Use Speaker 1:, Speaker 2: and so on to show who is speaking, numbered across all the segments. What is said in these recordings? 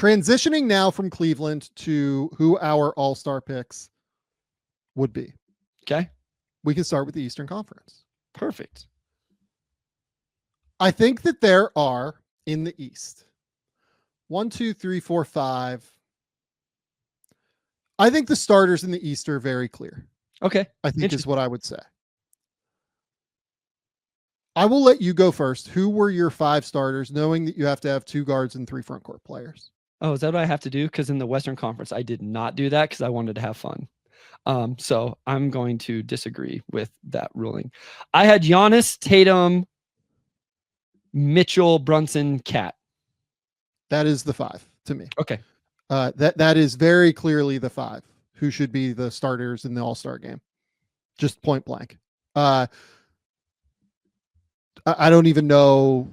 Speaker 1: transitioning now from Cleveland to who our all-star picks would be.
Speaker 2: Okay.
Speaker 1: We can start with the Eastern Conference.
Speaker 2: Perfect.
Speaker 1: I think that there are in the East 1, 2, 3, 4, 5. I think the starters in the East are very clear.
Speaker 2: Okay.
Speaker 1: I think is what I would say. I will let you go first. Who were your 5 starters, knowing that you have to have 2 guards and 3 front court players?
Speaker 2: Oh, is that what I have to do? Because in the Western Conference, I did not do that because I wanted to have fun. So I'm going to disagree with that ruling. I had Giannis, Tatum, Mitchell, Brunson, Cat.
Speaker 1: That is the 5 to me.
Speaker 2: Okay.
Speaker 1: That is very clearly the 5 who should be the starters in the All-Star game. Just point blank. I don't even know.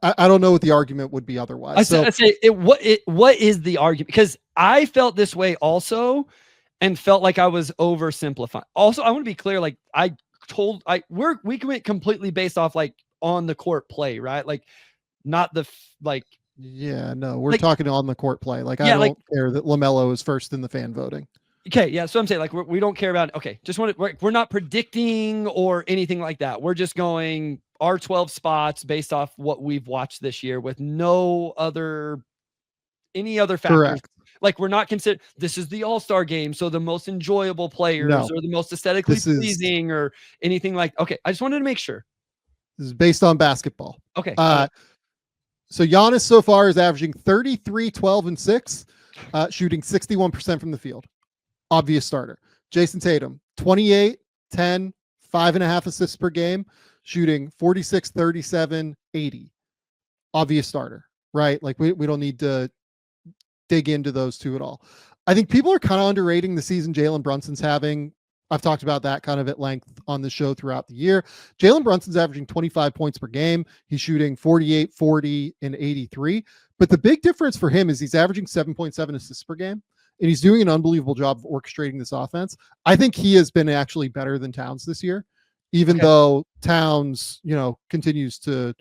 Speaker 1: I don't know what the argument would be otherwise.
Speaker 2: I'd say what is the argument? Because I felt this way also and felt like I was oversimplifying. Also, I want to be clear. Like we went completely based off like on the court play, right? Like not the
Speaker 1: Yeah, no, we're talking on the court play. Like, I don't care that LaMelo is first in the fan voting.
Speaker 2: Okay, yeah. So I'm saying like we don't care about. Okay, just we're not predicting or anything like that. We're just going our 12 spots based off what we've watched this year with any other factors.
Speaker 1: Correct.
Speaker 2: Like we're not considered this is the All-Star game, so the most enjoyable players or the most aesthetically pleasing or anything like. Okay, I just wanted to make sure.
Speaker 1: This is based on basketball.
Speaker 2: Okay.
Speaker 1: So Giannis so far is averaging 33, 12, and 6, shooting 61% from the field. Obvious starter. Jason Tatum, 28, 10, 5.5 assists per game, shooting 46, 37, 80. Obvious starter, right? Like we don't need to dig into those 2 at all. I think people are kind of underrating the season Jalen Brunson's having. I've talked about that kind of at length on the show throughout the year. Jalen Brunson's averaging 25 points per game. He's shooting 48, 40, and 83. But the big difference for him is he's averaging 7.7 assists per game, and he's doing an unbelievable job of orchestrating this offense. I think he has been actually better than Towns this year, even though Towns, continues to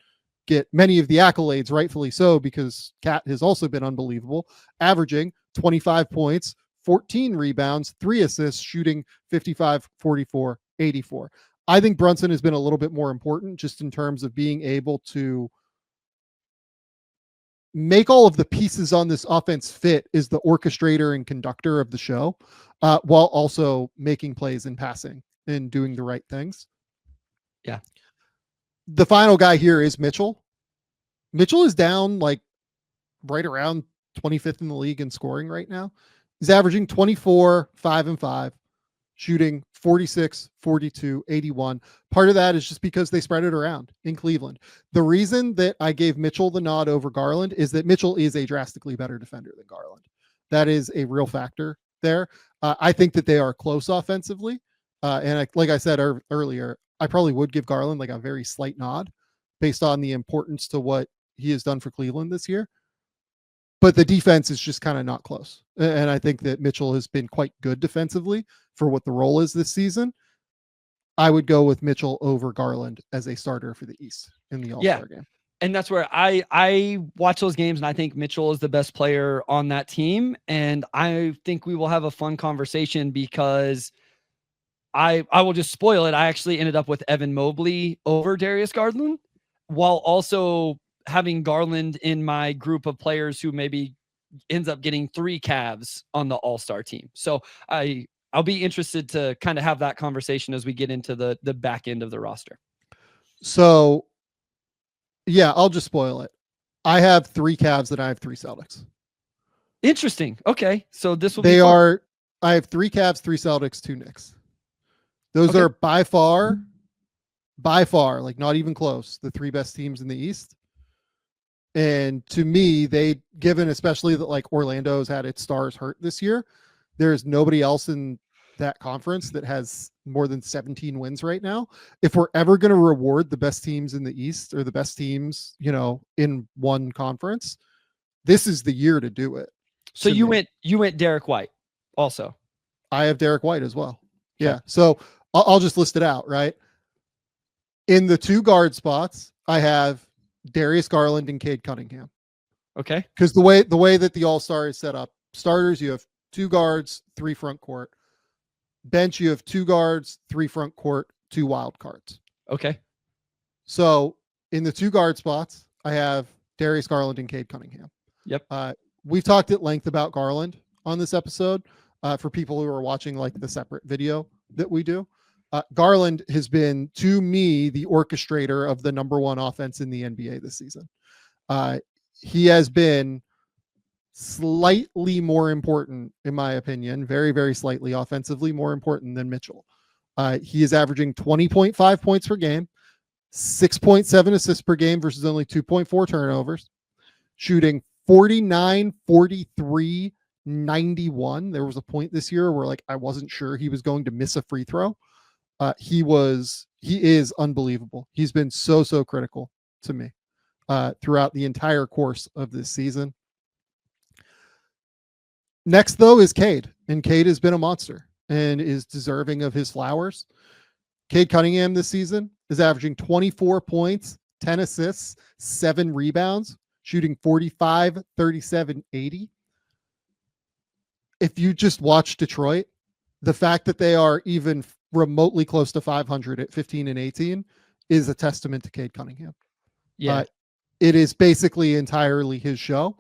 Speaker 1: get many of the accolades, rightfully so, because Cat has also been unbelievable, averaging 25 points, 14 rebounds, 3 assists, shooting 55, 44, 84. I think Brunson has been a little bit more important just in terms of being able to make all of the pieces on this offense fit as the orchestrator and conductor of the show, while also making plays and passing and doing the right things.
Speaker 2: Yeah.
Speaker 1: The final guy here is Mitchell. Mitchell is down like right around 25th in the league in scoring right now. He's averaging 24, 5 and 5, shooting 46, 42, 81. Part of that is just because they spread it around in Cleveland. The reason that I gave Mitchell the nod over Garland is that Mitchell is a drastically better defender than Garland. That is a real factor there. I think that they are close offensively. Like I said earlier, I probably would give Garland like a very slight nod based on the importance to what he has done for Cleveland this year. But the defense is just kind of not close. And I think that Mitchell has been quite good defensively for what the role is this season. I would go with Mitchell over Garland as a starter for the East in the All-Star game.
Speaker 2: And that's where I watch those games and I think Mitchell is the best player on that team. And I think we will have a fun conversation because I will just spoil it. I actually ended up with Evan Mobley over Darius Garland while also having Garland in my group of players who maybe ends up getting 3 Cavs on the All-Star team. So I'll be interested to kind of have that conversation as we get into the back end of the roster.
Speaker 1: So yeah, I'll just spoil it. I have 3 Cavs and I have 3 Celtics.
Speaker 2: Interesting. Okay. So this will
Speaker 1: I have 3 Cavs, 3 Celtics, 2 Knicks. Those are by far, like not even close, the 3 best teams in the East. And to me, given especially that like Orlando's had its stars hurt this year, there's nobody else in that conference that has more than 17 wins right now. If we're ever going to reward the best teams in the East or the best teams, in one conference, this is the year to do it.
Speaker 2: So you went Derek White also.
Speaker 1: I have Derek White as well. Okay. Yeah. So I'll just list it out, right? In the 2 guard spots, I have Darius Garland and Cade Cunningham.
Speaker 2: Okay.
Speaker 1: Because the way that the All-Star is set up, starters, you have 2 guards, 3 front court. Bench, you have 2 guards, 3 front court, 2 wild cards.
Speaker 2: Okay.
Speaker 1: So in the 2 guard spots, I have Darius Garland and Cade Cunningham.
Speaker 2: Yep.
Speaker 1: We've talked at length about Garland on this episode. For people who are watching like the separate video that we do, Garland has been, to me, the orchestrator of the number 1 offense in the NBA this season. He has been slightly more important, in my opinion, very, very slightly offensively more important than Mitchell. He is averaging 20.5 points per game, 6.7 assists per game versus only 2.4 turnovers, shooting 49, 43, 91. There was a point this year where like I wasn't sure he was going to miss a free throw. He is unbelievable. He's been so critical to me throughout the entire course of this season. Next, though, is Cade, and Cade has been a monster and is deserving of his flowers. Cade Cunningham this season is averaging 24 points, 10 assists, 7 rebounds, shooting 45, 37, 80. If you just watch Detroit, the fact that they are even remotely close to 500 at 15 and 18 is a testament to Cade Cunningham.
Speaker 2: Yeah.
Speaker 1: It is basically entirely his show.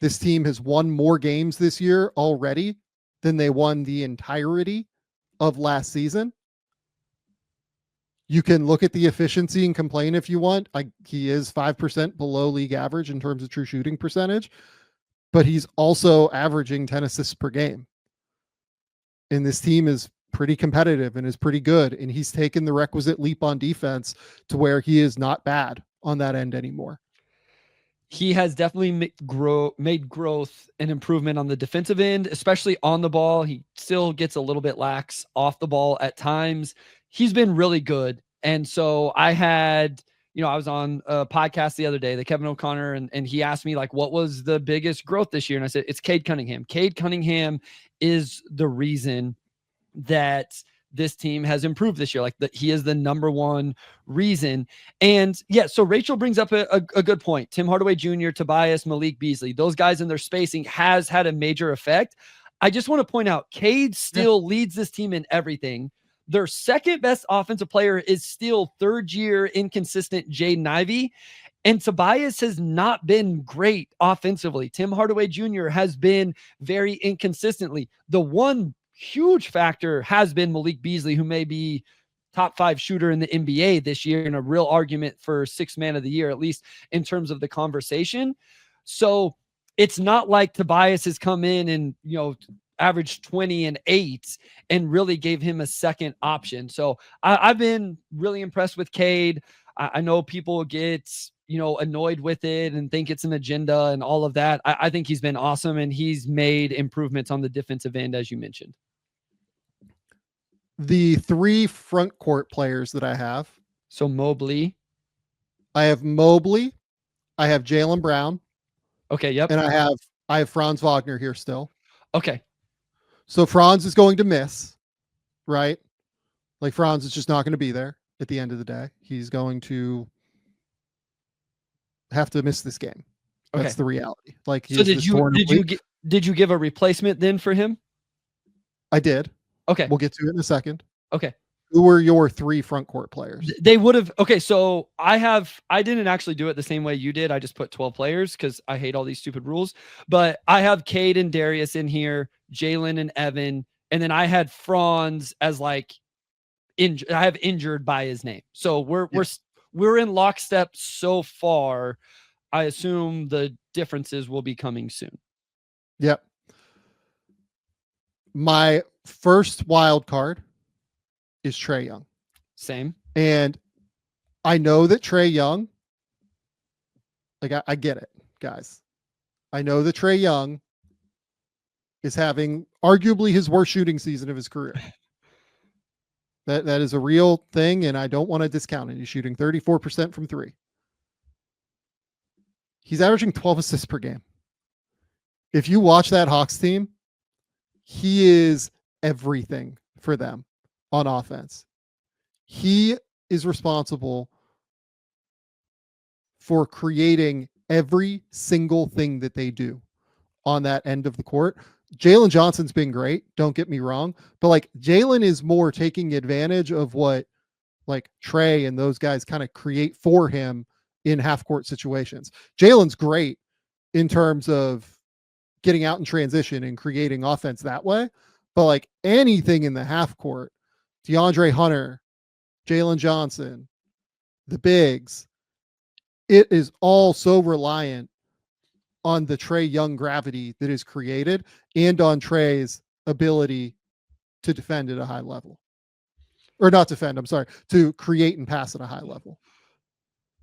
Speaker 1: This team has won more games this year already than they won the entirety of last season. You can look at the efficiency and complain if you want. He is 5% below league average in terms of true shooting percentage, but he's also averaging 10 assists per game. And this team is pretty competitive and is pretty good. And he's taken the requisite leap on defense to where he is not bad on that end anymore.
Speaker 2: He has definitely made growth and improvement on the defensive end, especially on the ball. He still gets a little bit lax off the ball at times. He's been really good. And so I was on a podcast the other day, the Kevin O'Connor, and he asked me like, what was the biggest growth this year? And I said, it's Cade Cunningham. Cade Cunningham is the reason that this team has improved this year. Like he is the number 1 reason. And yeah, so Rachel brings up a good point. Tim Hardaway Jr., Tobias, Malik Beasley, those guys in their spacing has had a major effect. I just want to point out, Cade still leads this team in everything. Their second best offensive player is still 3rd-year inconsistent Jaden Ivey. And Tobias has not been great offensively. Tim Hardaway Jr. has been very inconsistently. The one huge factor has been Malik Beasley, who may be top 5 shooter in the NBA this year and a real argument for 6th man of the year, at least in terms of the conversation. So it's not like Tobias has come in and, averaged 20 and 8 and really gave him a second option. So I've been really impressed with Cade. I know people get, annoyed with it and think it's an agenda and all of that. I think he's been awesome, and he's made improvements on the defensive end, as you mentioned.
Speaker 1: The 3 front court players that I have.
Speaker 2: So Mobley.
Speaker 1: I have Mobley. I have Jaylen Brown.
Speaker 2: Okay. Yep.
Speaker 1: And I have Franz Wagner here still.
Speaker 2: Okay.
Speaker 1: So Franz is going to miss, right? Like Franz is just not going to be there at the end of the day. He's going to have to miss this game. That's the reality. Like,
Speaker 2: so did you give a replacement then for him?
Speaker 1: I did.
Speaker 2: Okay.
Speaker 1: We'll get to it in a second.
Speaker 2: Okay.
Speaker 1: Who were your 3 front court players?
Speaker 2: They would have. Okay. So I didn't actually do it the same way you did. I just put 12 players because I hate all these stupid rules, but I have Cade and Darius in here, Jalen and Evan. And then I had Franz as like, I have injured by his name. So we're in lockstep so far. I assume the differences will be coming soon.
Speaker 1: Yep. My first wild card is Trae Young.
Speaker 2: Same.
Speaker 1: And I know that Trae Young, like I get it, guys. I know that Trae Young is having arguably his worst shooting season of his career. That is a real thing, and I don't want to discount it. He's shooting 34% from 3. He's averaging 12 assists per game. If you watch that Hawks team, he is everything for them on offense. He is responsible for creating every single thing that they do on that end of the court. Jalen Johnson's been great, don't get me wrong, but like Jalen is more taking advantage of what like Trey and those guys kind of create for him in half court situations. Jalen's great in terms of getting out in transition and creating offense that way, but like anything in the half court, DeAndre Hunter, Jalen Johnson, the bigs, it is all so reliant on the Trey Young gravity that is created and on Trey's ability to defend at a high level. Or not defend, I'm sorry, to create and pass at a high level.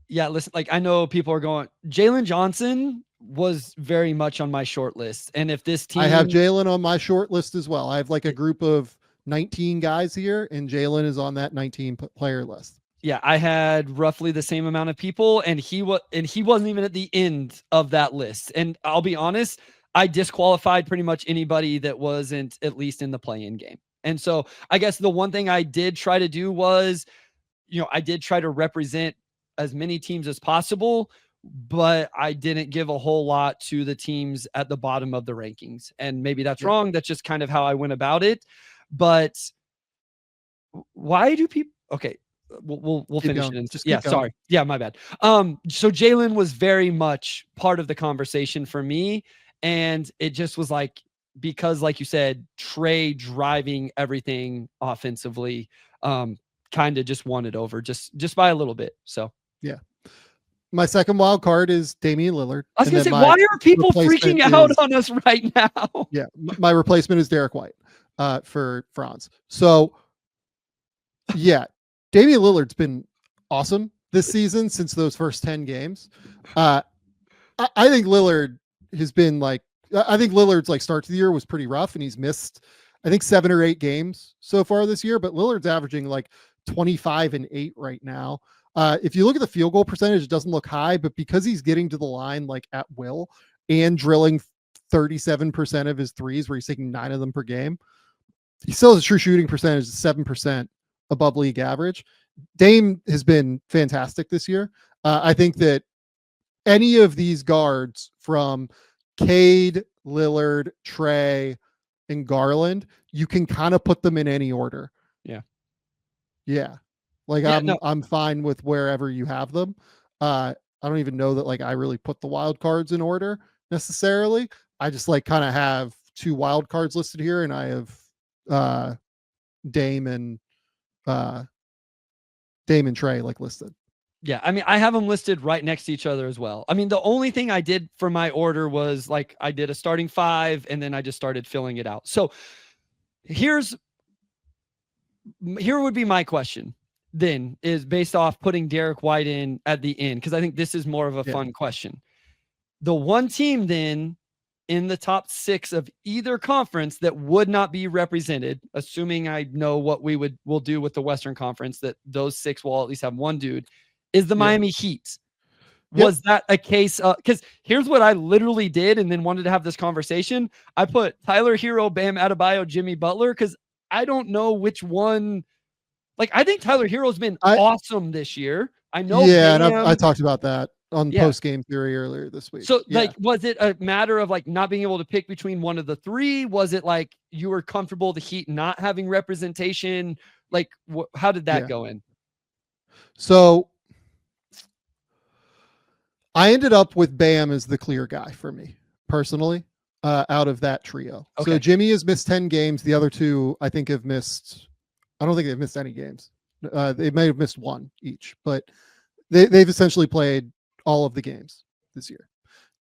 Speaker 2: Yeah, listen, like I know people are going, Jalen Johnson was very much on my short list. And if this team,
Speaker 1: I have Jalen on my short list as well. I have like a group of 19 guys here, and Jalen is on that 19 player list.
Speaker 2: Yeah, I had roughly the same amount of people, and he wasn't even at the end of that list. And I'll be honest, I disqualified pretty much anybody that wasn't at least in the play-in game. And so I guess the one thing I did try to do was, I did try to represent as many teams as possible, but I didn't give a whole lot to the teams at the bottom of the rankings. And maybe that's wrong. That's just kind of how I went about it. But why do people, okay, we'll finish it. Sorry. Yeah, my bad. So Jalen was very much part of the conversation for me. And it just was like, because like you said, Trey driving everything offensively, kind of just won it over just by a little bit. So yeah.
Speaker 1: My second wild card is Damian Lillard.
Speaker 2: I was going to say, why are people freaking out on us right now?
Speaker 1: Yeah. My replacement is Derek White for Franz. So yeah, Damian Lillard's been awesome this season since those first 10 games. I think Lillard has been like, I think Lillard's like start to the year was pretty rough, and he's missed, I think 7 or 8 games so far this year, but Lillard's averaging like 25 and 8 right now. If you look at the field goal percentage, it doesn't look high, but because he's getting to the line like at will and drilling 37% of his threes, where he's taking 9 of them per game, he still has a true shooting percentage of 7% above league average. Dame has been fantastic this year. I think that any of these guards from Cade, Lillard, Trey, and Garland, you can kind of put them in any order.
Speaker 2: Yeah.
Speaker 1: Yeah. Like I'm fine with wherever you have them. I don't even know that like I really put the wild cards in order necessarily. I just like kind of have 2 wild cards listed here, and I have Dame and Trey like listed.
Speaker 2: Yeah, I mean, I have them listed right next to each other as well. I mean, the only thing I did for my order was like I did a starting 5, and then I just started filling it out. So here would be my question then, is based off putting Derek White in at the end, because I think this is more of a fun question. The one team then in the top 6 of either conference that would not be represented, assuming I know what we'll do with the Western Conference, that those 6 will at least have one dude, is the Miami Heat. Was that a case of, because here's what I literally did and then wanted to have this conversation. I put Tyler Hero, Bam Adebayo, Jimmy Butler, because I don't know which one. Like, I think Tyler Hero's been awesome this year. I know.
Speaker 1: Yeah, and I talked about that on post-game theory earlier this week.
Speaker 2: So like, was it a matter of like not being able to pick between one of the 3? Was it like you were comfortable the Heat not having representation? Like, how did that go in?
Speaker 1: So I ended up with Bam as the clear guy for me personally, out of that trio. Okay. So Jimmy has missed 10 games. The other 2, I think, have missed. I don't think they've missed any games. They may have missed 1 each, but they've essentially played all of the games this year.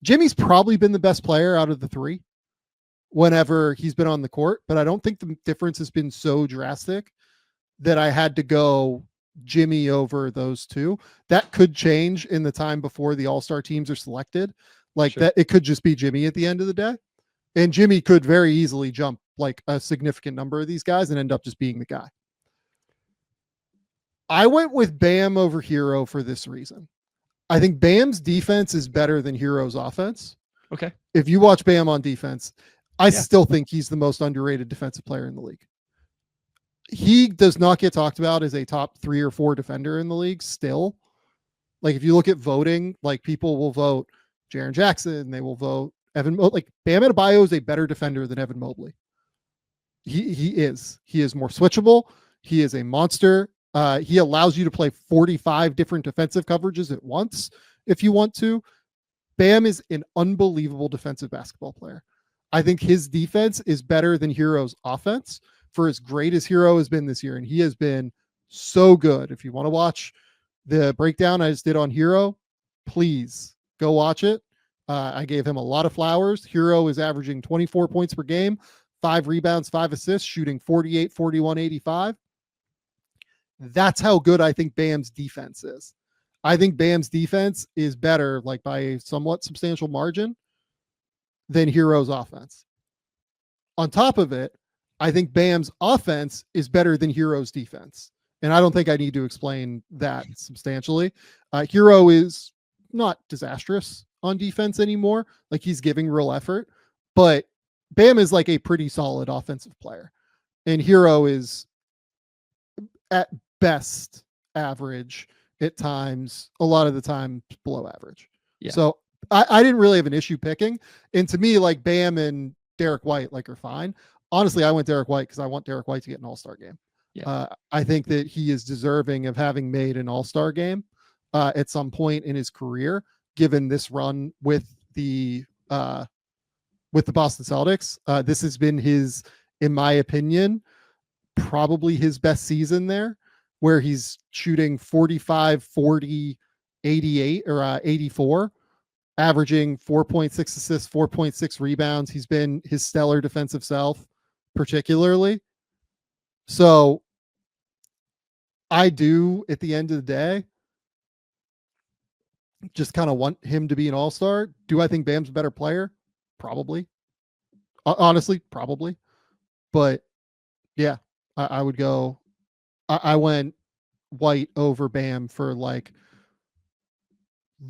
Speaker 1: Jimmy's probably been the best player out of the 3 whenever he's been on the court, but I don't think the difference has been so drastic that I had to go Jimmy over those 2. That could change in the time before the All-Star teams are selected. Like that, it could just be Jimmy at the end of the day. And Jimmy could very easily jump like a significant number of these guys and end up just being the guy. I went with Bam over Hero for this reason. I think Bam's defense is better than Hero's offense.
Speaker 2: Okay.
Speaker 1: If you watch Bam on defense, I still think he's the most underrated defensive player in the league. He does not get talked about as a top 3 or 4 defender in the league still. Like if you look at voting, like people will vote Jaren Jackson. They will vote Evan. Like Bam Adebayo is a better defender than Evan Mobley. He is. He is more switchable. He is a monster. He allows you to play 45 different defensive coverages at once if you want to. Bam is an unbelievable defensive basketball player. I think his defense is better than Hero's offense for as great as Hero has been this year. And he has been so good. If you want to watch the breakdown I just did on Hero, please go watch it. I gave him a lot of flowers. Hero is averaging 24 points per game, 5 rebounds, 5 assists, shooting 48, 41, 85. That's how good I think Bam's defense is. I think Bam's defense is better, like by a somewhat substantial margin, than Hero's offense. On top of it, I think Bam's offense is better than Hero's defense. And I don't think I need to explain that substantially. Hero is not disastrous on defense anymore. Like he's giving real effort, but Bam is like a pretty solid offensive player. And Hero is at best average, at times, a lot of the time below average. Yeah. So I didn't really have an issue picking. And to me, like Bam and Derek White like are fine. Honestly, I went Derek White because I want Derek White to get an all-star game. Yeah. I think that he is deserving of having made an all-star game at some point in his career, given this run with the Boston Celtics. This has been his, in my opinion, probably his best season there, where he's shooting 45, 40, 88 or 84, averaging 4.6 assists, 4.6 rebounds. He's been his stellar defensive self, particularly. So I do, at the end of the day, just kind of want him to be an all-star. Do I think Bam's a better player? Probably. Honestly, probably. But yeah, I would go. I went White over Bam for like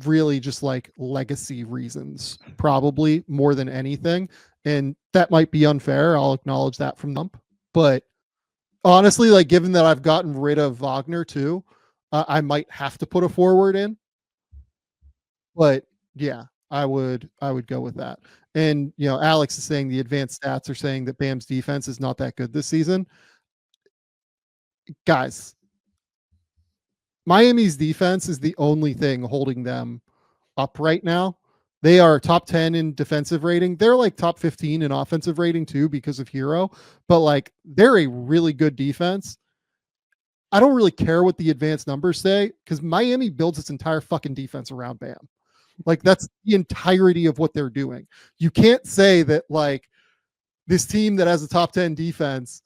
Speaker 1: really just like legacy reasons, probably more than anything. And that might be unfair. I'll acknowledge that from them. But honestly, like given that I've gotten rid of Wagner too, I might have to put a forward in. But yeah, I would go with that. And you know, Alex is saying the advanced stats are saying that Bam's defense is not that good this season. Guys, Miami's defense is the only thing holding them up right now. They are top 10 in defensive rating. They're like top 15 in offensive rating too because of Hero, but like they're a really good defense. I don't really care what the advanced numbers say because Miami builds its entire fucking defense around Bam. Like that's the entirety of what they're doing. You can't say that like this team that has a top 10 defense,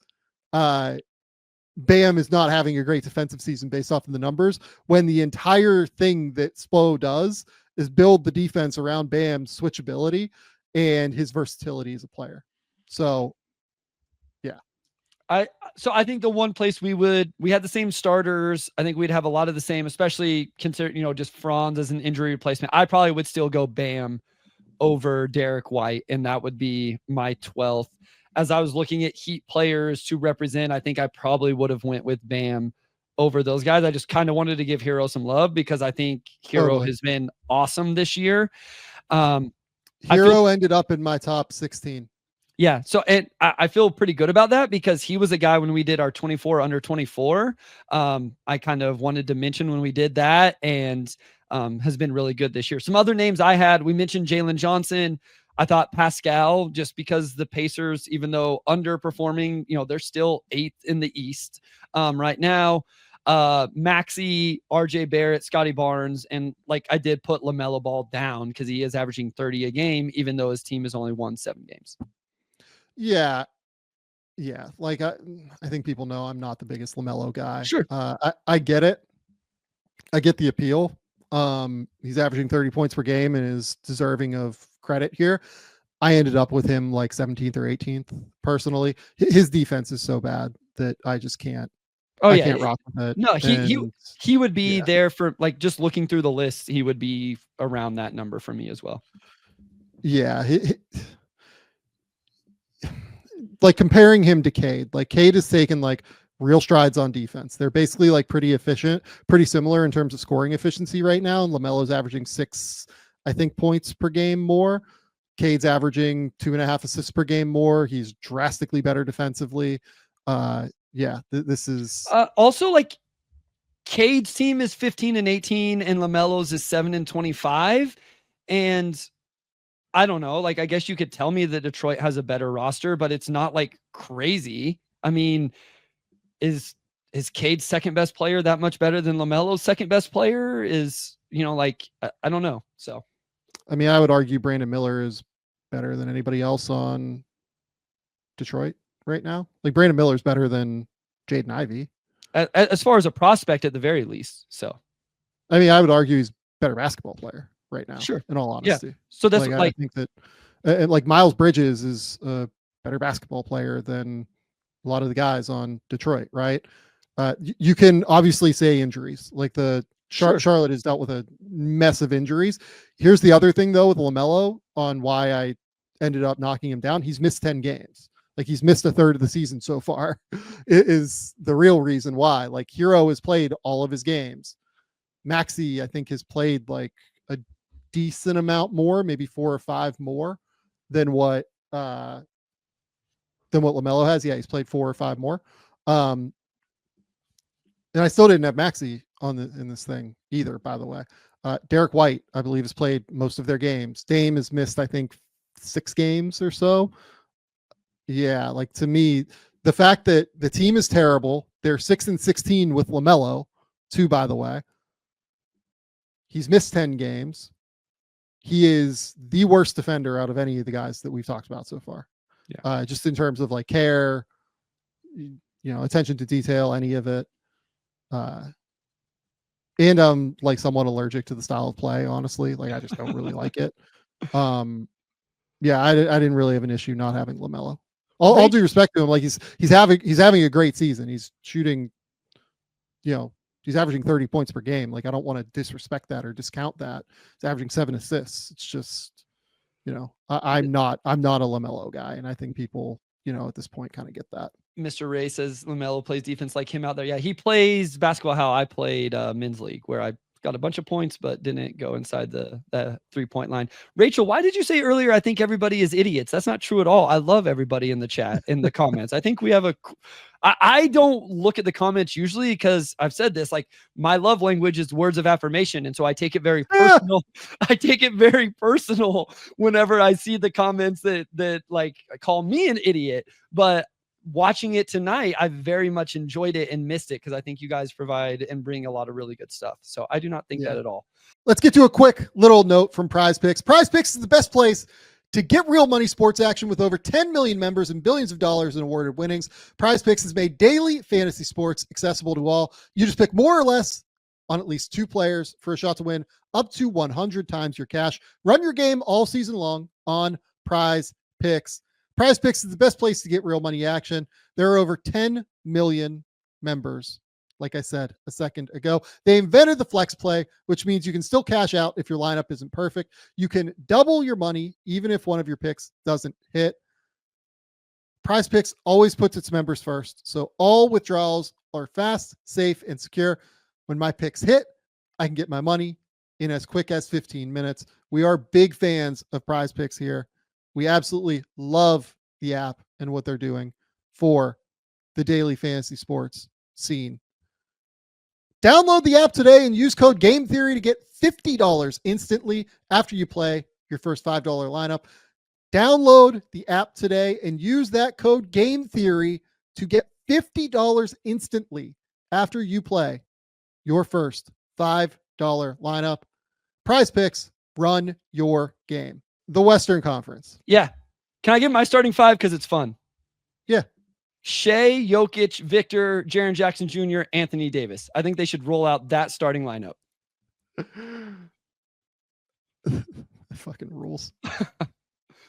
Speaker 1: Bam is not having a great defensive season based off of the numbers when the entire thing that Spo does is build the defense around Bam's switchability and his versatility as a player. So yeah.
Speaker 2: I think the one place we had the same starters. I think we'd have a lot of the same, especially consider, just Franz as an injury replacement. I probably would still go Bam over Derek White. And that would be my 12th. As I was looking at Heat players to represent, I think I probably would have went with Bam over those guys. I just kind of wanted to give Hero some love because I think Hero has been awesome this year.
Speaker 1: Hero ended up in my top 16.
Speaker 2: Yeah. So, and I feel pretty good about that because he was a guy when we did our 24 under 24. I kind of wanted to mention when we did that and has been really good this year. Some other names I had, we mentioned Jalen Johnson. I thought Pascal, just because the Pacers, even though underperforming, they're still 8th in the East right now. Maxey, RJ Barrett, Scotty Barnes, and like I did put Lamelo Ball down because he is averaging 30 a game, even though his team has only won 7 games.
Speaker 1: Yeah. Like I think people know I'm not the biggest Lamelo guy.
Speaker 2: Sure.
Speaker 1: I get it. I get the appeal. He's averaging 30 points per game and is deserving of credit here. I ended up with him like 17th or 18th personally. His defense is so bad that I just can't. I can't rock with it.
Speaker 2: No, he would be there for like just looking through the list. He would be around that number for me as well.
Speaker 1: Yeah. Like comparing him to Cade, like Cade has taken like real strides on defense. They're basically like pretty efficient, pretty similar in terms of scoring efficiency right now. And LaMelo's averaging 6 I think, points per game more. Cade's averaging 2.5 assists per game more. He's drastically better defensively. This is
Speaker 2: also like Cade's team is 15-18 and LaMelo's is 7-25. And I don't know, like, I guess you could tell me that Detroit has a better roster, but it's not like crazy. I mean, is Cade's second best player that much better than LaMelo's second best player? Is, like, I don't know. So,
Speaker 1: I mean, I would argue Brandon Miller is better than anybody else on Detroit right now. Like, Brandon Miller is better than Jaden Ivey.
Speaker 2: As far as a prospect at the very least. So,
Speaker 1: I mean, I would argue he's a better basketball player right now.
Speaker 2: Sure.
Speaker 1: In all honesty.
Speaker 2: Yeah. So that's
Speaker 1: I think that like Miles Bridges is a better basketball player than a lot of the guys on Detroit, right? You can obviously say injuries. Like Charlotte has dealt with a mess of injuries. Here's the other thing though with LaMelo on why I ended up knocking him down. He's missed 10 games. Like, he's missed a third of the season so far. It is the real reason why. Like, Hero has played all of his games. Maxey, I think, has played like a decent amount more, maybe 4 or 5 more than what LaMelo has. Yeah, he's played 4 or 5 more. And I still didn't have Maxey in this thing either, by the way. Derek White, I believe, has played most of their games. Dame has missed, I think, 6 games or so. Yeah, like, to me, the fact that the team is terrible, they're 6-16 with LaMelo, too, by the way. He's missed 10 games. He is the worst defender out of any of the guys that we've talked about so far.
Speaker 2: Yeah.
Speaker 1: Just in terms of like care, attention to detail, any of it. And I'm like somewhat allergic to the style of play, honestly. Like, I just don't really like it. I didn't really have an issue not having LaMelo. All due respect to him, like he's having a great season. He's shooting, he's averaging 30 points per game. Like, I don't want to disrespect that or discount that. He's averaging 7 assists. It's just, I'm not a LaMelo guy, and I think people, at this point kind of get that.
Speaker 2: Mr. Ray says LaMelo plays defense like him out there. Yeah, he plays basketball how I played men's league, where I got a bunch of points but didn't go inside the 3-point line. Rachel, why did you say earlier I think everybody is idiots? That's not true at all. I love everybody in the chat, in the comments. I think we have I don't look at the comments usually because I've said this, like, my love language is words of affirmation. And so I take it very personal. I take it very personal whenever I see the comments that like call me an idiot. But watching it tonight, I very much enjoyed it and missed it because I think you guys provide and bring a lot of really good stuff. So I do not think that at all.
Speaker 1: Let's get to a quick little note from PrizePicks. PrizePicks is the best place to get real money sports action with over 10 million members and billions of dollars in awarded winnings. PrizePicks has made daily fantasy sports accessible to all. You just pick more or less on at least 2 players for a shot to win up to 100 times your cash. Run your game all season long on PrizePicks. PrizePicks is the best place to get real money action. There are over 10 million members. Like I said a second ago, they invented the flex play, which means you can still cash out if your lineup isn't perfect. You can double your money even if one of your picks doesn't hit. PrizePicks always puts its members first, so all withdrawals are fast, safe, and secure. When my picks hit, I can get my money in as quick as 15 minutes. We are big fans of PrizePicks here. We absolutely love the app and what they're doing for the daily fantasy sports scene. Download the app today and use code GameTheory to get $50 instantly after you play your first $5 lineup. Download the app today and use that code GameTheory to get $50 instantly after you play your first $5 lineup. PrizePicks, run your game. The Western Conference.
Speaker 2: Yeah. Can I get my starting 5 because it's fun?
Speaker 1: Yeah.
Speaker 2: Shea, Jokic, Victor, Jaren Jackson Jr., Anthony Davis. I think they should roll out that starting lineup.
Speaker 1: Fucking rules.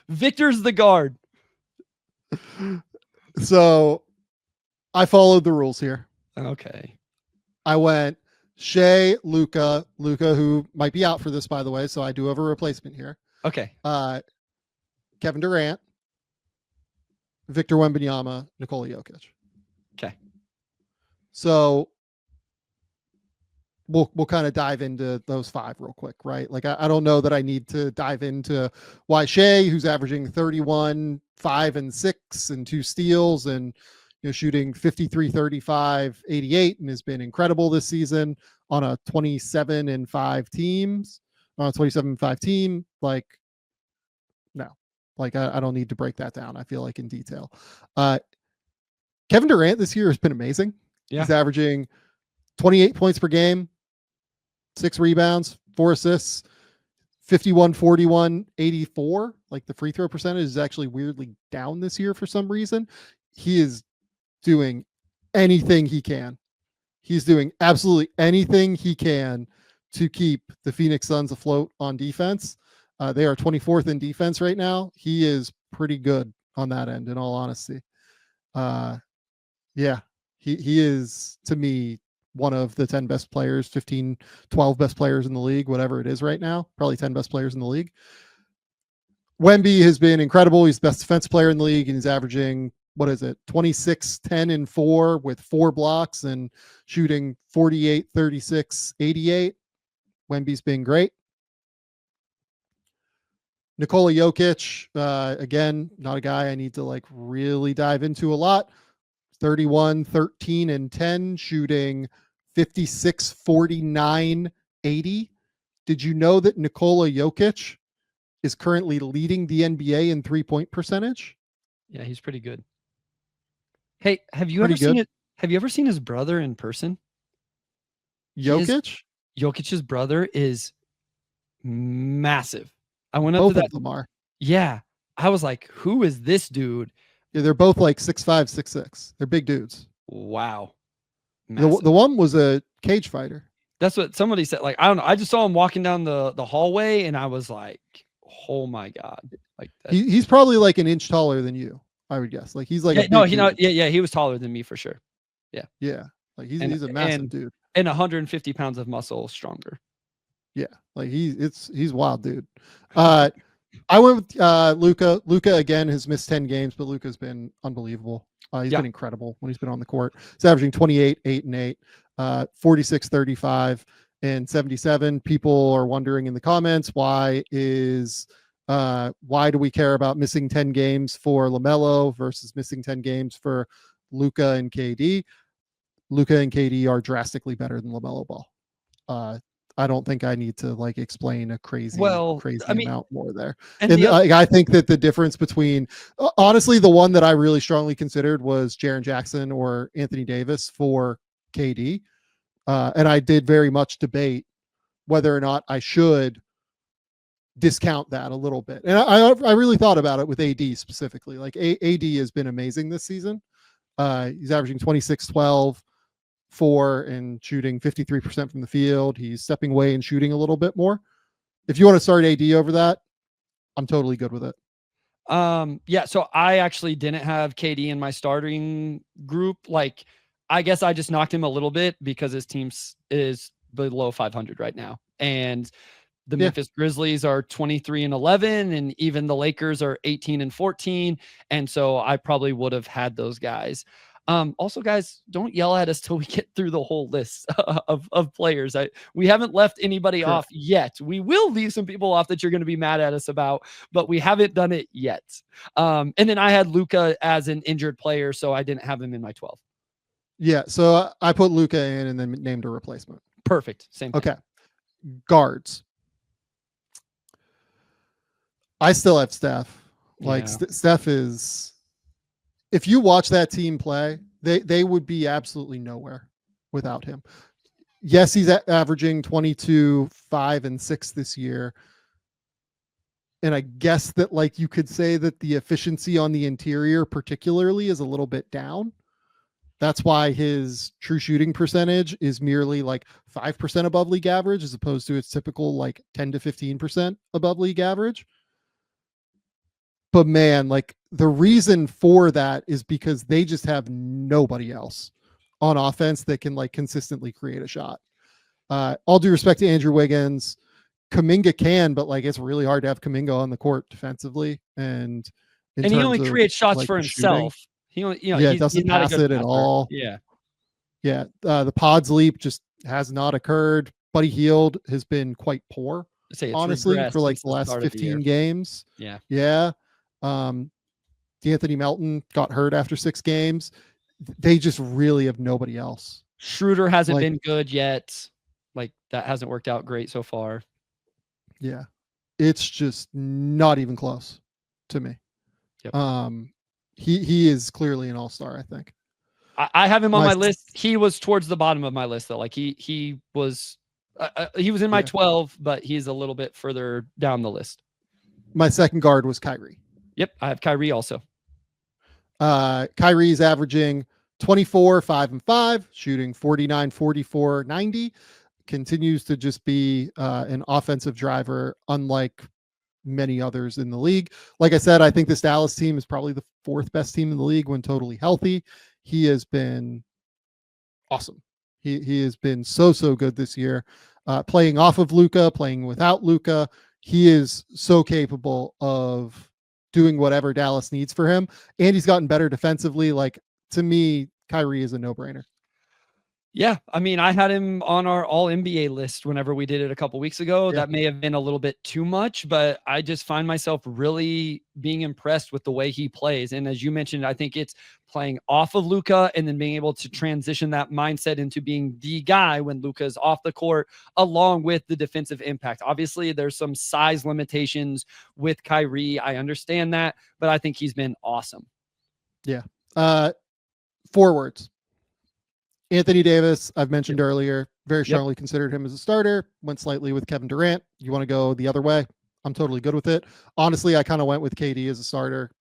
Speaker 2: Victor's the guard.
Speaker 1: So I followed the rules here.
Speaker 2: Okay.
Speaker 1: I went Shea, Luka, who might be out for this, by the way. So I do have a replacement here.
Speaker 2: Okay.
Speaker 1: Kevin Durant, Victor Wembanyama, Nikola Jokic.
Speaker 2: Okay.
Speaker 1: So we'll kind of dive into those 5 real quick, right? Like I don't know that I need to dive into why Shea, who's averaging 31, 5 and 6 and 2 steals and shooting 53, 35, 88 and has been incredible this season on a 27 and 5 teams, on a 27 and 5 team. Like, no, like I don't need to break that down. I feel like in detail. Kevin Durant this year has been amazing.
Speaker 2: Yeah.
Speaker 1: He's averaging 28 points per game, 6 rebounds, 4 assists, 51, 41, 84. Like the free throw percentage is actually weirdly down this year for some reason. He is doing anything he can. He's doing absolutely anything he can to keep the Phoenix Suns afloat on defense. They are 24th in defense right now. He is pretty good on that end, in all honesty. Yeah, he is, to me, one of the 10 best players, 15, 12 best players in the league, whatever it is right now, probably 10 best players in the league. Wemby has been incredible. He's the best defensive player in the league, and he's averaging, 26, 10, and 4 with 4 blocks and shooting 48, 36, 88. Wemby's been great. Nikola Jokic, again, not a guy I need to really dive into a lot. 31, 13, and 10, shooting 56, 49, 80. Did you know that Nikola Jokic is currently leading the NBA in 3-point percentage?
Speaker 2: Yeah, he's pretty good. Hey, have you ever seen it? Have you ever seen his brother in person?
Speaker 1: Jokic?
Speaker 2: Jokic's brother is massive. I went up
Speaker 1: Both
Speaker 2: to that.
Speaker 1: of them are.
Speaker 2: Yeah. I was like, who is this dude?
Speaker 1: Yeah, they're both like 6'5", 6'6". They're big dudes.
Speaker 2: Wow.
Speaker 1: The one was a cage fighter.
Speaker 2: That's what somebody said. Like, I don't know. I just saw him walking down the hallway and I was like, oh my God. Like
Speaker 1: he's probably like an inch taller than you, I would guess. Like he's like
Speaker 2: he was taller than me for sure. Yeah.
Speaker 1: Yeah. Like he's a massive dude.
Speaker 2: And 150 pounds of muscle stronger.
Speaker 1: Yeah. Like he's wild, dude. I went with Luka. Luka again has missed 10 games, but Luka's been unbelievable. He's been incredible when he's been on the court. He's averaging 28, 8 and 8, 46, 35, and 77. People are wondering in the comments, why do we care about missing 10 games for Lamelo versus missing 10 games for Luka and KD? Luka and KD are drastically better than Lamelo Ball. I don't think I need to explain a crazy amount more there. And I think that the difference between, honestly, the one that I really strongly considered was Jaren Jackson or Anthony Davis for KD. And I did very much debate whether or not I should discount that a little bit. And I really thought about it with AD specifically. Like AD has been amazing this season. He's averaging 26, 12, 4 and shooting 53% from the field. He's stepping away and shooting a little bit more. If you want to start AD over that, I'm totally good with it.
Speaker 2: Yeah, so I actually didn't have KD in my starting group. Like, I guess I just knocked him a little bit because his team is below 500 right now. And the Memphis Grizzlies are 23 and 11, and even the Lakers are 18 and 14. And so I probably would have had those guys. Also, guys, don't yell at us till we get through the whole list of players. We haven't left anybody off yet. We will leave some people off that you're going to be mad at us about, but we haven't done it yet. And then I had Luka as an injured player, so I didn't have him in my 12.
Speaker 1: Yeah, so I put Luka in and then named a replacement.
Speaker 2: Perfect. Same thing.
Speaker 1: Okay. Guards. I still have Steph. Steph is... If you watch that team play, they would be absolutely nowhere without him. Yes, he's averaging 22, 5, and 6 this year. And I guess that you could say that the efficiency on the interior particularly is a little bit down. That's why his true shooting percentage is merely 5% above league average as opposed to its typical 10 to 15% above league average. But man, the reason for that is because they just have nobody else on offense that can consistently create a shot. All due respect to Andrew Wiggins, Kuminga can, but it's really hard to have Kuminga on the court defensively. And
Speaker 2: he only creates shots for himself.
Speaker 1: He only, he doesn't pass it at all.
Speaker 2: Yeah.
Speaker 1: Yeah. The Pod's leap just has not occurred. Buddy Hield has been quite poor,
Speaker 2: Say it's
Speaker 1: honestly,
Speaker 2: regressed
Speaker 1: for like
Speaker 2: since
Speaker 1: the last
Speaker 2: start of the year.
Speaker 1: 15 games.
Speaker 2: Yeah.
Speaker 1: Yeah. D'Anthony Melton got hurt after 6 games. They just really have nobody else.
Speaker 2: Schroeder hasn't
Speaker 1: Like-
Speaker 2: been good yet. Like that hasn't worked out great so far.
Speaker 1: Yeah. It's just not even close to me.
Speaker 2: Yep.
Speaker 1: He is clearly an all-star, I think.
Speaker 2: I have him on
Speaker 1: My
Speaker 2: my
Speaker 1: s-
Speaker 2: list. He was towards the bottom of my list though. Like he was in my
Speaker 1: Yeah.
Speaker 2: 12, but he's a little bit further down the list.
Speaker 1: My second guard was Kyrie.
Speaker 2: Yep, I have Kyrie also.
Speaker 1: Kyrie's averaging 24, 5 and 5, shooting 49, 44, 90. Continues to just be an offensive driver, unlike many others in the league. Like I said, I think this Dallas team is probably the 4th best team in the league when totally healthy. He has been awesome. He has been so good this year. Playing off of Luka, playing without Luka, he is so capable of doing whatever Dallas needs for him. And he's gotten better defensively. Like, to me, Kyrie is a no-brainer.
Speaker 2: Yeah, I mean, I had him on our all NBA list whenever we did it a couple weeks ago.
Speaker 1: Yeah.
Speaker 2: That may have been a little bit too much, but I just find myself really being impressed with the way he plays. And as you mentioned, I think it's playing off of Luka and then being able to transition that mindset into being the guy when Luka is off the court, along with the defensive impact. Obviously, there's some size limitations with Kyrie. I understand that, but I think he's been awesome.
Speaker 1: Yeah. Forwards. Anthony Davis, I've mentioned earlier, very strongly considered him as a starter, went slightly with Kevin Durant. You want to go the other way? I'm totally good with it. Honestly, I kind of went with KD as a starter,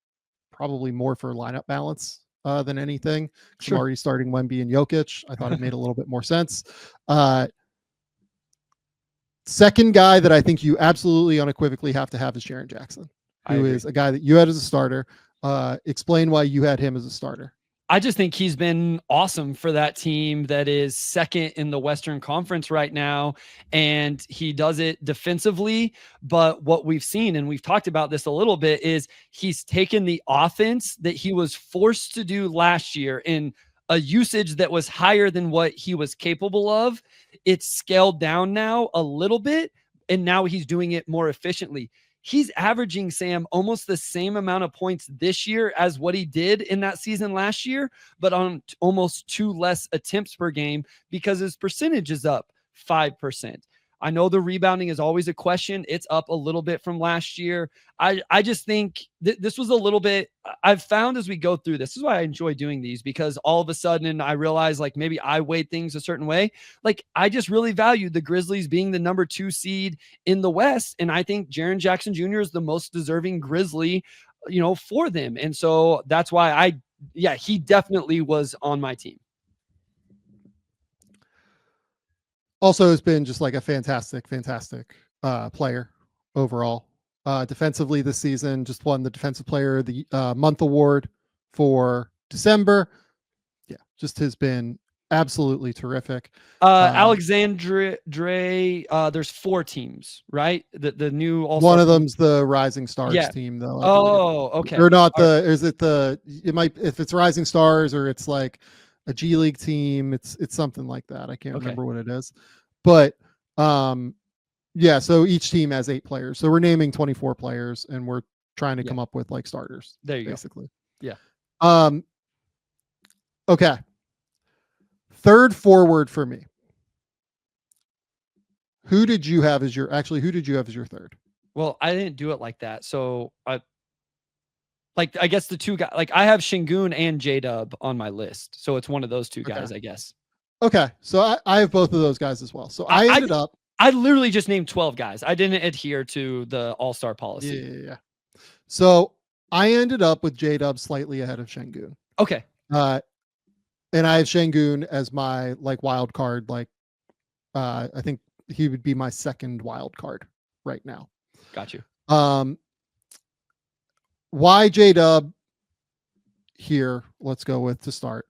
Speaker 1: probably more for lineup balance than anything.
Speaker 2: Sure.
Speaker 1: I'm already starting Wemby and Jokic. I thought it made a little bit more sense. Second guy that I think you absolutely unequivocally have to have is Jaren Jackson, who is a guy that you had as a starter. Explain why you had him as a starter.
Speaker 2: I just think he's been awesome for that team that is second in the Western Conference right now. And he does it defensively. But what we've seen, and we've talked about this a little bit, is he's taken the offense that he was forced to do last year in a usage that was higher than what he was capable of. It's scaled down now a little bit, and now he's doing it more efficiently. He's averaging, Sam, almost the same amount of points this year as what he did in that season last year, but on almost 2 less attempts per game because his percentage is up 5%. I know the rebounding is always a question. It's up a little bit from last year. I just think this was a little bit, I've found as we go through this is why I enjoy doing these, because all of a sudden I realize like maybe I weighed things a certain way. Like I just really valued the Grizzlies being the number 2 seed in the West. And I think Jaren Jackson Jr. is the most deserving Grizzly, for them. And so that's why he definitely was on my team.
Speaker 1: Also has been just like a fantastic player overall. Defensively this season, just won the Defensive Player of the Month award for December. Yeah, just has been absolutely terrific.
Speaker 2: Alexandre, there's 4 teams, right? The new All-Star.
Speaker 1: One of them's the Rising Stars team, though.
Speaker 2: Okay.
Speaker 1: Or not the? Is it the? It might, if it's Rising Stars or it's like a G League team. It's something like that. I can't remember what it is, but yeah. So each team has 8 players. So we're naming 24 players, and we're trying to come up with like starters.
Speaker 2: There you
Speaker 1: basically.
Speaker 2: go. Yeah.
Speaker 1: Okay. Third forward for me. Who did you have as your third?
Speaker 2: Well, I didn't do it like that. So I guess the 2 guys, like I have Şengün and J-Dub on my list. So it's one of those 2 guys, I guess.
Speaker 1: Okay. So I have both of those guys as well. So I ended up.
Speaker 2: I literally just named 12 guys. I didn't adhere to the All-Star policy.
Speaker 1: Yeah. So I ended up with J-Dub slightly ahead of Şengün.
Speaker 2: Okay.
Speaker 1: And I have Şengün as my like wild card. Like, I think he would be my second wild card right now.
Speaker 2: Got you.
Speaker 1: Why J-Dub here? Let's go with to start.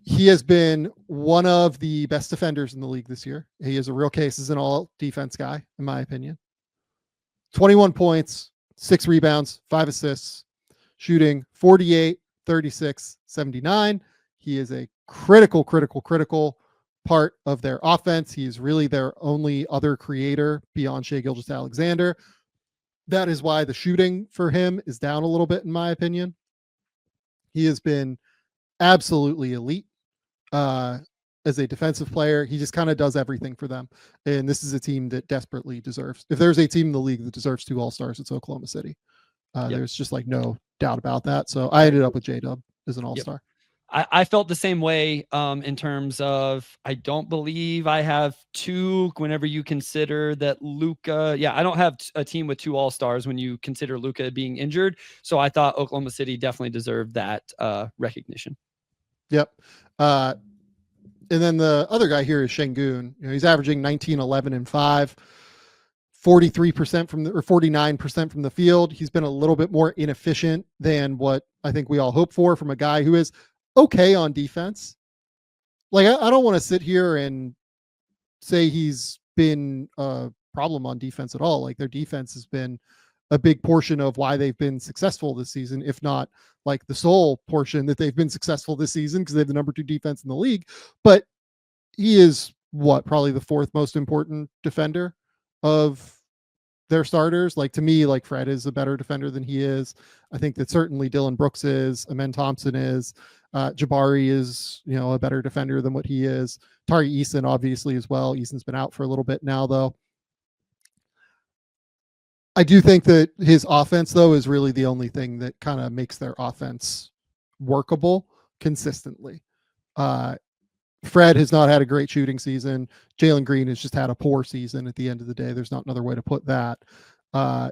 Speaker 1: He has been one of the best defenders in the league this year. He is a real case as an all defense guy, in my opinion. 21 points, 6 rebounds, 5 assists, shooting 48, 36, 79. He is a critical part of their offense. He's really their only other creator beyond Shai Gilgeous-Alexander. That is why the shooting for him is down a little bit, in my opinion. He has been absolutely elite as a defensive player. He just kind of does everything for them. And this is a team that desperately deserves, if there's a team in the league that deserves 2 All-Stars, it's Oklahoma City. There's just like no doubt about that. So I ended up with J-Dub as an All-Star.
Speaker 2: I felt the same way in terms of, I don't believe I have 2 whenever you consider that Luka. Yeah, I don't have a team with 2 All-Stars when you consider Luka being injured. So I thought Oklahoma City definitely deserved that recognition.
Speaker 1: Yep. And then the other guy here is Şengün. He's averaging 19, 11, and 5. 43% from the, or 49% from the field. He's been a little bit more inefficient than what I think we all hope for from a guy who is okay on defense. Like, I don't want to sit here and say he's been a problem on defense at all. Like, their defense has been a big portion of why they've been successful this season, if not like the sole portion that they've been successful this season, because they have the number 2 defense in the league. But he is probably the 4th most important defender of their starters. Like, to me, like, Fred is a better defender than he is. I think that certainly Dylan Brooks is, Amen Thompson is, Jabari is, a better defender than what he is. Tari Eason obviously as well. Eason's been out for a little bit now, though. I do think that his offense, though, is really the only thing that kind of makes their offense workable consistently. Fred has not had a great shooting season. Jalen Green has just had a poor season at the end of the day. There's not another way to put that. I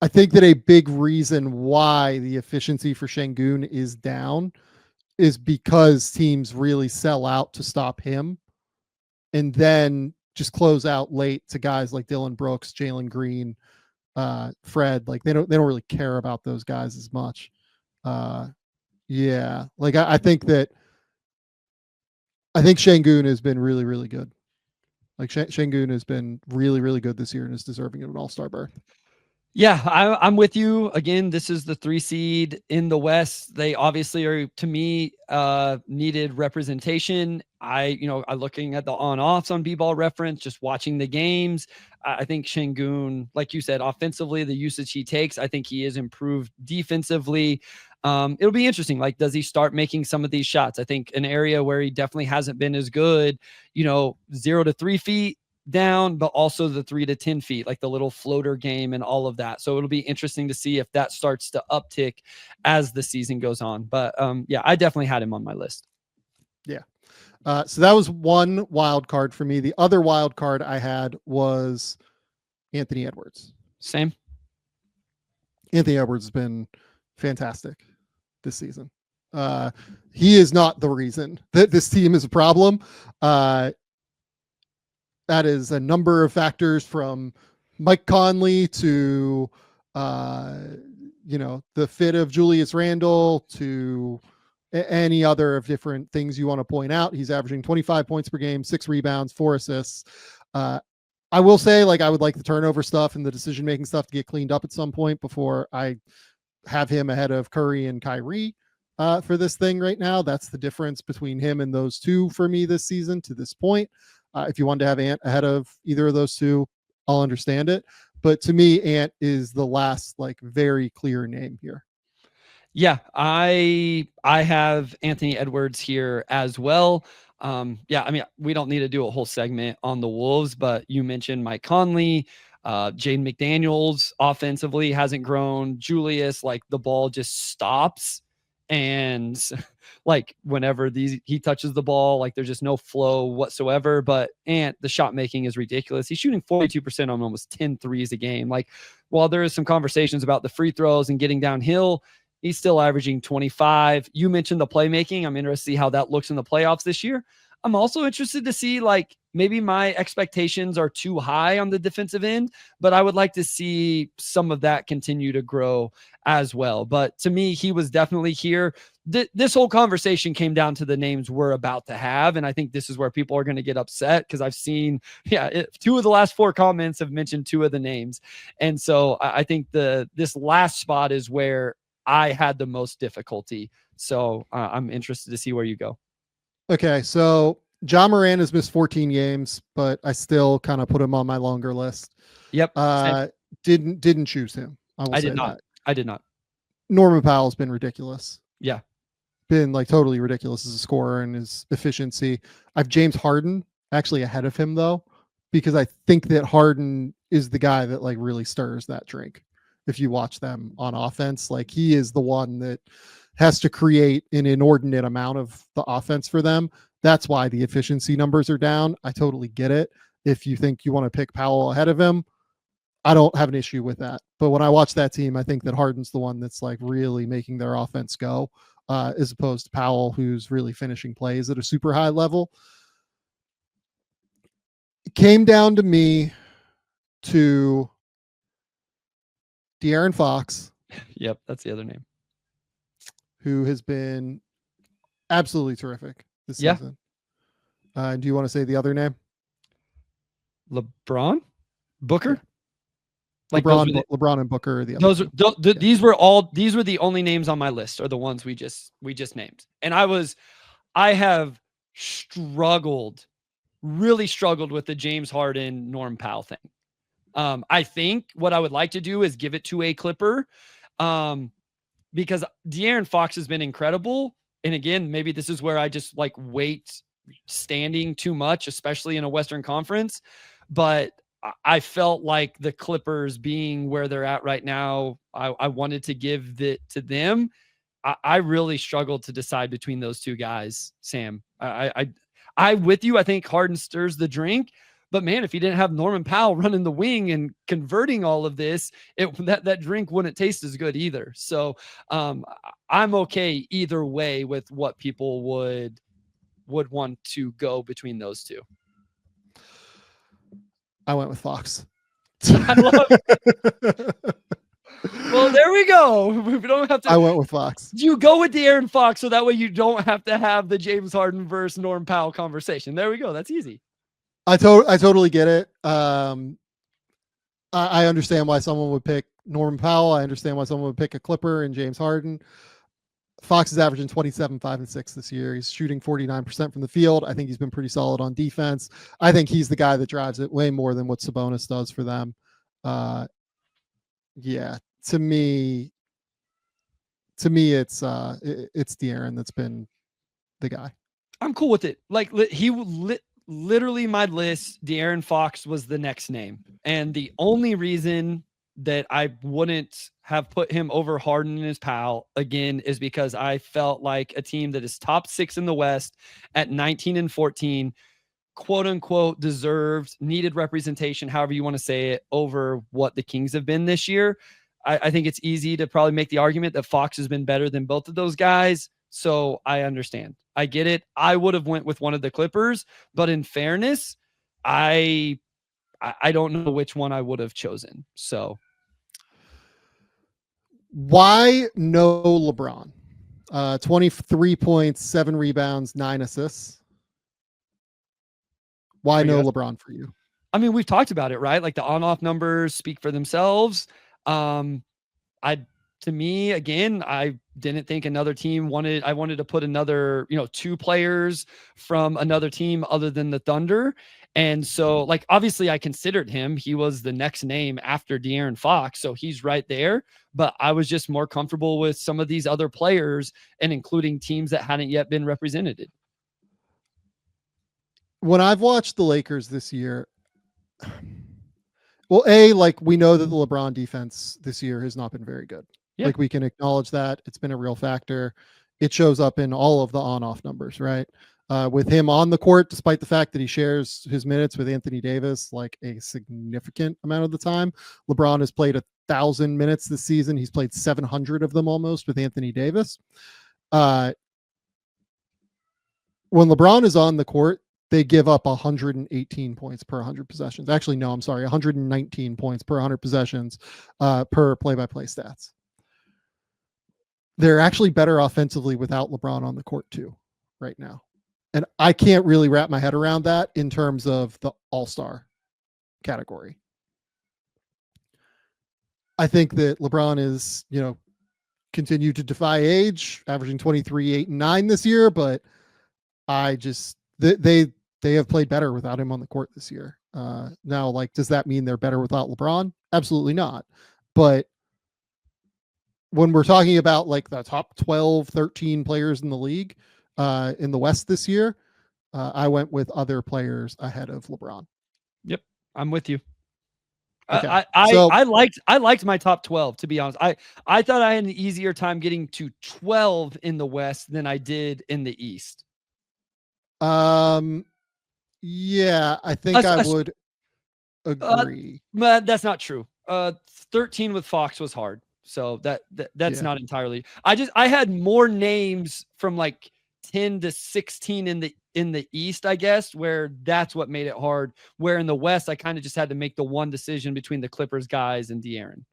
Speaker 1: think that a big reason why the efficiency for Şengün is down is because teams really sell out to stop him and then just close out late to guys like Dylan Brooks, Jalen Green, Fred. Like, they don't really care about those guys as much. Yeah, like I think Şengün has been really, really good. Like, Şengün has been really, really good this year and is deserving of an All-Star berth.
Speaker 2: Yeah, I'm with you. Again, this is the 3 seed in the West. They obviously are, to me, needed representation. I looking at the on-offs on B-Ball Reference, just watching the games. I think Şengün, like you said, offensively, the usage he takes, I think he is improved defensively. It'll be interesting. Like, does he start making some of these shots? I think an area where he definitely hasn't been as good, 0 to 3 feet down, but also the 3 to 10 feet, like the little floater game and all of that. So it'll be interesting to see if that starts to uptick as the season goes on. But yeah, I definitely had him on my list.
Speaker 1: Yeah. So that was one wild card for me. The other wild card I had was Anthony Edwards.
Speaker 2: Same.
Speaker 1: Anthony Edwards has been fantastic this season. He is not the reason that this team is a problem. That is a number of factors, from Mike Conley to, the fit of Julius Randle to any other of different things you want to point out. He's averaging 25 points per game, 6 rebounds, 4 assists. I will say, like, I would like the turnover stuff and the decision-making stuff to get cleaned up at some point before I have him ahead of Curry and Kyrie for this thing right now. That's the difference between him and those two for me this season to this point. If you wanted to have Ant ahead of either of those two, I'll understand it. But to me, Ant is the last, like, very clear name here.
Speaker 2: Yeah, I have Anthony Edwards here as well. Yeah, I mean, we don't need to do a whole segment on the Wolves, but you mentioned Mike Conley, Jaden McDaniels offensively hasn't grown. Julius, like, the ball just stops. And like, whenever he touches the ball, like, there's just no flow whatsoever. But Ant, the shot making is ridiculous. He's shooting 42% on almost 10 threes a game. Like, while there is some conversations about the free throws and getting downhill, he's still averaging 25. You mentioned the playmaking. I'm interested to see how that looks in the playoffs this year. I'm also interested to see, like, maybe my expectations are too high on the defensive end, but I would like to see some of that continue to grow as well. But to me, he was definitely here. This whole conversation came down to the names we're about to have. And I think this is where people are going to get upset, because I've seen, 2 of the last 4 comments have mentioned 2 of the names. And so I think this last spot is where I had the most difficulty. So I'm interested to see where you go.
Speaker 1: Okay, so John Moran has missed 14 games, but I still kind of put him on my longer list.
Speaker 2: Yep.
Speaker 1: Didn't choose him. I will
Speaker 2: I
Speaker 1: say
Speaker 2: did not.
Speaker 1: that.
Speaker 2: I did not.
Speaker 1: Norman Powell's been ridiculous.
Speaker 2: Yeah.
Speaker 1: Been like totally ridiculous as a scorer and his efficiency. I've James Harden actually ahead of him though, because I think that Harden is the guy that like really stirs that drink. If you watch them on offense, like he is the one that has to create an inordinate amount of the offense for them. That's why the efficiency numbers are down. I totally get it. If you think you want to pick Powell ahead of him, I don't have an issue with that. But when I watch that team, I think that Harden's the one that's like really making their offense go, as opposed to Powell, who's really finishing plays at a super high level. It came down to me to De'Aaron Fox.
Speaker 2: Yep. That's the other name.
Speaker 1: Who has been absolutely terrific this
Speaker 2: Yeah.
Speaker 1: season. Do you want to say the other name?
Speaker 2: LeBron? Booker?
Speaker 1: Yeah.
Speaker 2: Like
Speaker 1: LeBron and Booker are the other.
Speaker 2: These were the only names on my list, are the ones we just named. And I have really struggled with the James Harden, Norm Powell thing. I think what I would like to do is give it to a Clipper, because De'Aaron Fox has been incredible. And again, maybe this is where I just like weight standing too much, especially in a Western Conference. But I felt like the Clippers being where they're at right now, I wanted to give it to them. I really struggled to decide between those two guys, Sam. I with you. I think Harden stirs the drink, but man, if he didn't have Norman Powell running the wing and converting all of this, that drink wouldn't taste as good either. So I'm okay either way with what people would want to go between those two.
Speaker 1: I went with Fox.
Speaker 2: I love it. Well, there we go. We don't have to.
Speaker 1: I went with Fox.
Speaker 2: You go with De'Aaron Fox, so that way you don't have to have the James Harden versus Norm Powell conversation. There we go. That's easy.
Speaker 1: I totally get it. I understand why someone would pick Norman Powell. I understand why someone would pick a Clipper and James Harden. Fox is averaging 27, 5, and 6 this year. He's shooting 49% from the field. I think he's been pretty solid on defense. I think he's the guy that drives it way more than what Sabonis does for them. Yeah, to me, it's De'Aaron that's been the guy.
Speaker 2: I'm cool with it. Like literally my list, De'Aaron Fox was the next name. And the only reason that I wouldn't have put him over Harden and his Powell again is because I felt like a team that is top 6 in the West at 19-14, quote unquote, needed representation, however you want to say it, over what the Kings have been this year. I think it's easy to probably make the argument that Fox has been better than both of those guys. So I understand. I get it. I would have went with one of the Clippers, but in fairness, I don't know which one I would have chosen. So
Speaker 1: why no LeBron? 23 points, 7 rebounds, 9 assists. Why no LeBron for you?
Speaker 2: I mean, we've talked about it, right? Like the on-off numbers speak for themselves. To me, again, I didn't think another team I wanted to put another, 2 players from another team other than the Thunder. And so, like, obviously I considered him. He was the next name after De'Aaron Fox. So he's right there. But I was just more comfortable with some of these other players and including teams that hadn't yet been represented.
Speaker 1: When I've watched the Lakers this year, well, we know that the LeBron defense this year has not been very good. Yeah. Like we can acknowledge that. It's been a real factor. It shows up in all of the on-off numbers, right? With him on the court, despite the fact that he shares his minutes with Anthony Davis like a significant amount of the time. LeBron has played 1,000 minutes this season. He's played 700 of them almost with Anthony Davis. When LeBron is on the court, they give up 118 points per 100 possessions. Actually, no, I'm sorry, 119 points per 100 possessions per play-by-play stats. They're actually better offensively without LeBron on the court too right now. And I can't really wrap my head around that in terms of the All-Star category. I think that LeBron is, continued to defy age, averaging 23, 8, and 9 this year, but they have played better without him on the court this year. Now, like, does that mean they're better without LeBron? Absolutely not. But when we're talking about like the top 12, 13 players in the league in the West this year, I went with other players ahead of LeBron.
Speaker 2: Yep, I'm with you.
Speaker 1: Okay.
Speaker 2: I liked my top 12, to be honest. I thought I had an easier time getting to 12 in the West than I did in the East.
Speaker 1: Yeah, I think I would agree.
Speaker 2: That's not true. 13 with Fox was hard. So that's not entirely. I had more names from like 10 to 16 in the East, I guess, where that's what made it hard. Where in the West, I kind of just had to make the one decision between the Clippers guys and De'Aaron.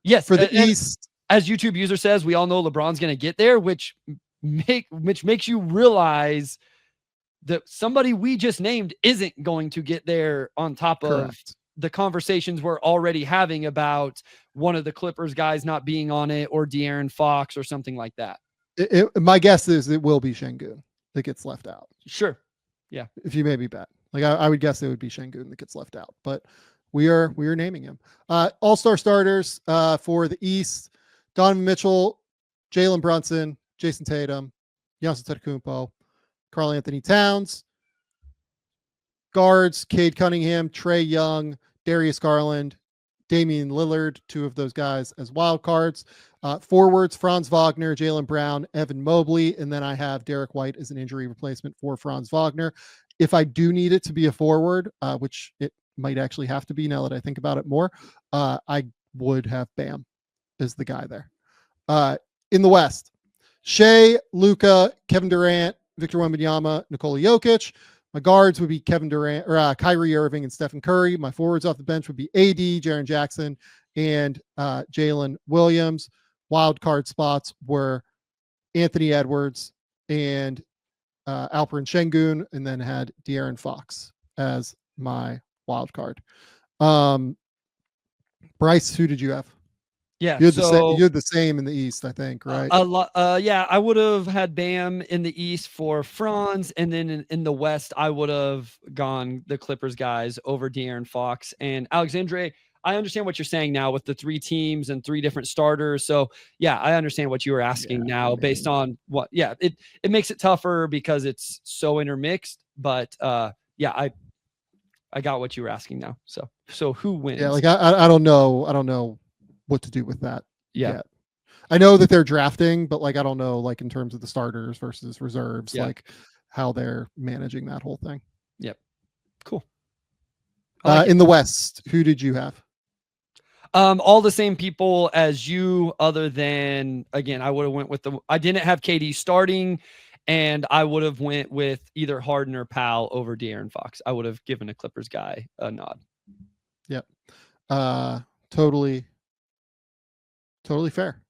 Speaker 2: Yes,
Speaker 1: for the East,
Speaker 2: as YouTube user says, we all know LeBron's going to get there, which makes you realize that somebody we just named isn't going to get there on top of the conversations we're already having about one of the Clippers guys not being on it or De'Aaron Fox or something like that.
Speaker 1: My guess is it will be Şengün that gets left out.
Speaker 2: Sure. Yeah.
Speaker 1: If you made me bet, like I would guess it would be Şengün that gets left out, but we are naming him. All-star starters for the East: Donovan Mitchell, Jalen Brunson, Jason Tatum, Giannis Antetokounmpo, Karl-Anthony Towns. Guards: Cade Cunningham, Trae Young, Darius Garland, Damian Lillard, two of those guys as wild cards. Forwards: Franz Wagner, Jaylen Brown, Evan Mobley, and then I have Derek White as an injury replacement for Franz Wagner. If I do need it to be a forward, which it might actually have to be now that I think about it more, I would have Bam as the guy there. In the West: Shea, Luka, Kevin Durant, Victor Wembanyama, Nikola Jokic. My guards would be Kevin Durant or Kyrie Irving and Stephen Curry. My forwards off the bench would be AD, Jaren Jackson, and Jalen Williams. Wild card spots were Anthony Edwards and Alperen Şengün, and then had De'Aaron Fox as my wild card. Bryce, who did you have?
Speaker 2: Yeah,
Speaker 1: you had the same in the East, I think, right?
Speaker 2: Yeah, I would have had Bam in the East for Franz, and then in the West, I would have gone the Clippers guys over De'Aaron Fox and Alexandre. I understand what you're saying now with the 3 teams and 3 different starters. So yeah, I understand what you were asking now based on what. Yeah, it makes it tougher because it's so intermixed. But yeah, I got what you were asking now. So who wins?
Speaker 1: Yeah, like I don't know what to do with that.
Speaker 2: Yeah.
Speaker 1: I know that they're drafting, but like I don't know, like in terms of the starters versus reserves, like how they're managing that whole thing.
Speaker 2: Yep. Cool.
Speaker 1: In the West, who did you have?
Speaker 2: All the same people as you, other than, again, I would have went with I didn't have KD starting, and I would have went with either Harden or Powell over De'Aaron Fox. I would have given a Clippers guy a nod.
Speaker 1: Yep. Totally fair.